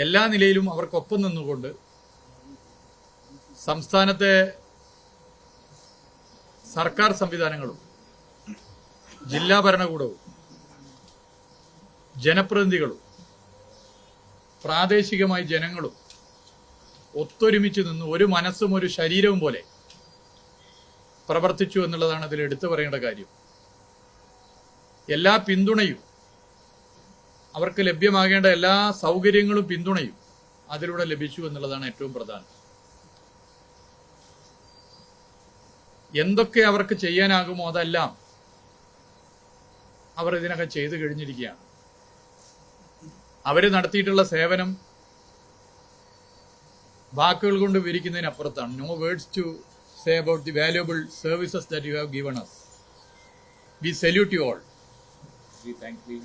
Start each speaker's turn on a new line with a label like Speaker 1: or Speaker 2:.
Speaker 1: എല്ലാ നിലയിലും അവർക്കൊപ്പം നിന്നുകൊണ്ട് സംസ്ഥാനത്തെ സർക്കാർ സംവിധാനങ്ങളും ജില്ലാ ഭരണകൂടവും ജനപ്രതിനിധികളും പ്രാദേശികമായി ജനങ്ങളും ഒത്തൊരുമിച്ച് നിന്ന് ഒരു മനസ്സും ഒരു ശരീരവും പോലെ പ്രവർത്തിച്ചു എന്നുള്ളതാണ് അതിൽ എടുത്തു പറയേണ്ട കാര്യം. എല്ലാ പിന്തുണയും, അവർക്ക് ലഭ്യമാകേണ്ട എല്ലാ സൗകര്യങ്ങളും പിന്തുണയും അതിലൂടെ ലഭിച്ചു എന്നുള്ളതാണ് ഏറ്റവും പ്രധാനം. എന്തൊക്കെ അവർക്ക് ചെയ്യാനാകുമോ അതെല്ലാം അവർ ഇതിനകം ചെയ്തു കഴിഞ്ഞിരിക്കുകയാണ്. അവർ നടത്തിയിട്ടുള്ള സേവനം വാക്കുകൾ കൊണ്ട് വിവരിക്കുന്നതിനപ്പുറത്താണ്. No words to say about the valuable services that you have given us. We salute you all.
Speaker 2: We thank you.